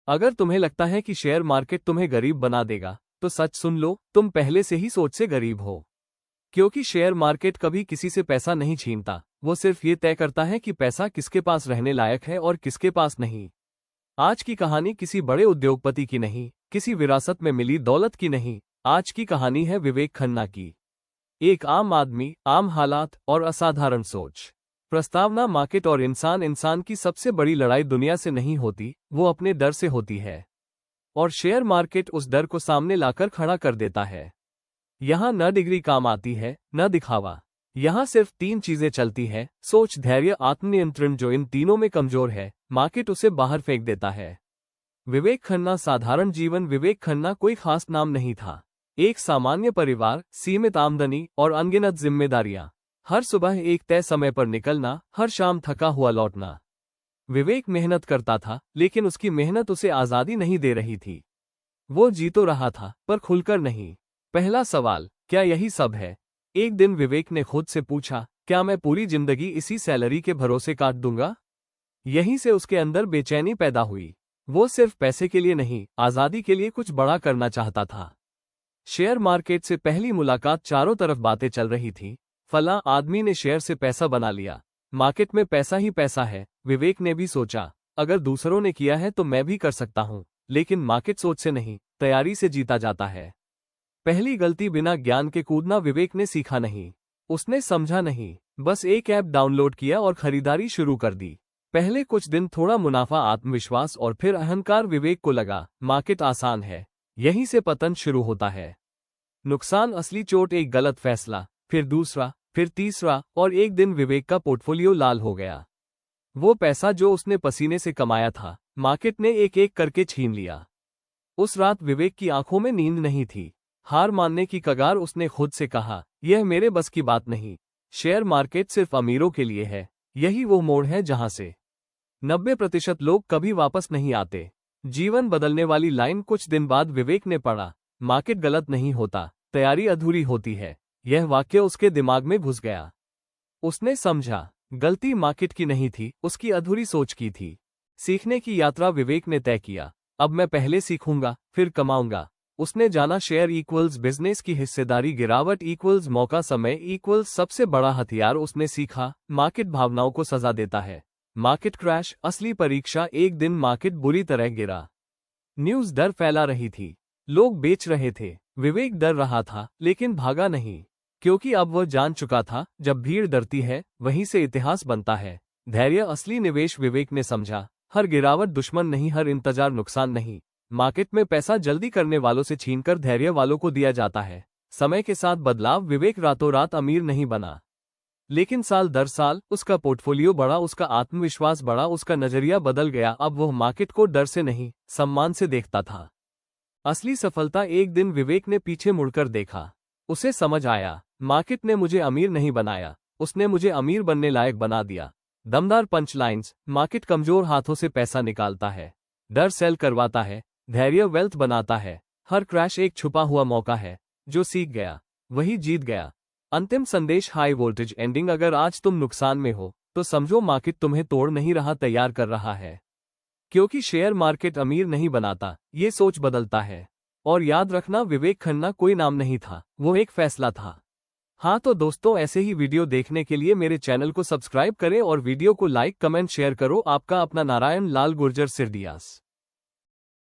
अगर तुम्हें लगता है कि शेयर मार्केट तुम्हें गरीब बना देगा, तो सच सुन लो, तुम पहले से ही सोच से गरीब हो। क्योंकि शेयर मार्केट कभी किसी से पैसा नहीं छीनता, वो सिर्फ ये तय करता है कि पैसा किसके पास रहने लायक है और किसके पास नहीं। आज की कहानी किसी बड़े उद्योगपति की नहीं, किसी विरासत में मिली दौलत की नहीं, आज की कहानी है विवेक खन्ना की। एक आम आदमी, आम हालात और असाधारण सोच। प्रस्तावना मार्केट और इंसान की सबसे बड़ी लड़ाई दुनिया से नहीं होती, वो अपने डर से होती है। और शेयर मार्केट उस डर को सामने लाकर खड़ा कर देता है। यहाँ न डिग्री काम आती है, न दिखावा। यहाँ सिर्फ 3 चीजें चलती है: सोच, धैर्य, आत्मनियंत्रण। जो इन तीनों में कमजोर है, मार्केट उसे बाहर फेंक देता है। विवेक खन्ना साधारण जीवन। विवेक खन्ना कोई खास नाम नहीं था। एक सामान्य परिवार, सीमित आमदनी और अनगिनत जिम्मेदारियां। हर सुबह एक तय समय पर निकलना, हर शाम थका हुआ लौटना। विवेक मेहनत करता था, लेकिन उसकी मेहनत उसे आजादी नहीं दे रही थी। वो जी तो रहा था, पर खुलकर नहीं। पहला सवाल, क्या यही सब है? एक दिन विवेक ने खुद से पूछा, क्या मैं पूरी जिंदगी इसी सैलरी के भरोसे काट दूंगा? यहीं से उसके अंदर बेचैनी पैदा हुई। वो सिर्फ पैसे के लिए नहीं, आजादी के लिए कुछ बड़ा करना चाहता था। शेयर मार्केट से पहली मुलाकात, चारों तरफ बातें चल रही थी। फला आदमी ने शेयर से पैसा बना लिया, मार्केट में पैसा ही पैसा है। विवेक ने भी सोचा, अगर दूसरों ने किया है तो मैं भी कर सकता हूं। लेकिन मार्केट सोच से नहीं, तैयारी से जीता जाता है। पहली गलती, बिना ज्ञान के कूदना। विवेक ने सीखा नहीं, उसने समझा नहीं, बस एक ऐप डाउनलोड किया और खरीदारी शुरू कर दी। पहले कुछ दिन थोड़ा मुनाफा, आत्मविश्वास और फिर अहंकार। विवेक को लगा मार्केट आसान है, यहीं से पतन शुरू होता है। नुकसान, असली चोट, एक गलत फैसला, फिर दूसरा, फिर तीसरा, और एक दिन विवेक का पोर्टफोलियो लाल हो गया। वो पैसा जो उसने पसीने से कमाया था, मार्केट ने एक एक करके छीन लिया। उस रात विवेक की आंखों में नींद नहीं थी। हार मानने की कगार। उसने खुद से कहा, यह मेरे बस की बात नहीं। शेयर मार्केट सिर्फ अमीरों के लिए है। यही वो मोड़ है जहां से 90% लोग कभी वापस नहीं आते। जीवन बदलने वाली लाइन। कुछ दिन बाद विवेक ने पढ़ा, मार्केट गलत नहीं होता, तैयारी अधूरी होती है। यह वाक्य उसके दिमाग में घुस गया। उसने समझा, गलती मार्केट की नहीं थी, उसकी अधूरी सोच की थी। सीखने की यात्रा विवेक ने तय किया, अब मैं पहले सीखूंगा, फिर कमाऊंगा। उसने जाना, शेयर इक्वल्स बिजनेस की हिस्सेदारी, गिरावट इक्वल्स मौका, समय इक्वल्स सबसे बड़ा हथियार। उसने सीखा, मार्केट भावनाओं को सजा देता है। मार्केट क्रैश, असली परीक्षा। एक दिन मार्केट बुरी तरह गिरा। न्यूज़ डर फैला रही थी, लोग बेच रहे थे। विवेक डर रहा था, लेकिन भागा नहीं, क्योंकि अब वह जान चुका था, जब भीड़ डरती है, वहीं से इतिहास बनता है। धैर्य असली निवेश। विवेक ने समझा, हर गिरावट दुश्मन नहीं, हर इंतजार नुकसान नहीं। मार्केट में पैसा जल्दी करने वालों से छीनकर धैर्य वालों को दिया जाता है। समय के साथ बदलाव। विवेक रातों रात अमीर नहीं बना, लेकिन साल दर साल उसका पोर्टफोलियो बढ़ा, उसका आत्मविश्वास बढ़ा, उसका नजरिया बदल गया। अब वह मार्केट को डर से नहीं, सम्मान से देखता था। असली सफलता। एक दिन विवेक ने पीछे मुड़कर देखा। उसे समझ आया, मार्केट ने मुझे अमीर नहीं बनाया, उसने मुझे अमीर बनने लायक बना दिया। दमदार पंचलाइंस। मार्केट कमजोर हाथों से पैसा निकालता है, डर सेल करवाता है, धैर्य वेल्थ बनाता है। हर क्रैश एक छुपा हुआ मौका है। जो सीख गया वही जीत गया। अंतिम संदेश, हाई वोल्टेज एंडिंग। अगर आज तुम नुकसान में हो, तो समझो मार्केट तुम्हें तोड़ नहीं रहा, तैयार कर रहा है। क्योंकि शेयर मार्केट अमीर नहीं बनाता, ये सोच बदलता है। और याद रखना, विवेक खन्ना कोई नाम नहीं था, वो एक फैसला था। हाँ तो दोस्तों, ऐसे ही वीडियो देखने के लिए मेरे चैनल को सब्सक्राइब करें और वीडियो को लाइक, कमेंट, शेयर करो। आपका अपना नारायण लाल गुर्जर सिरडियास।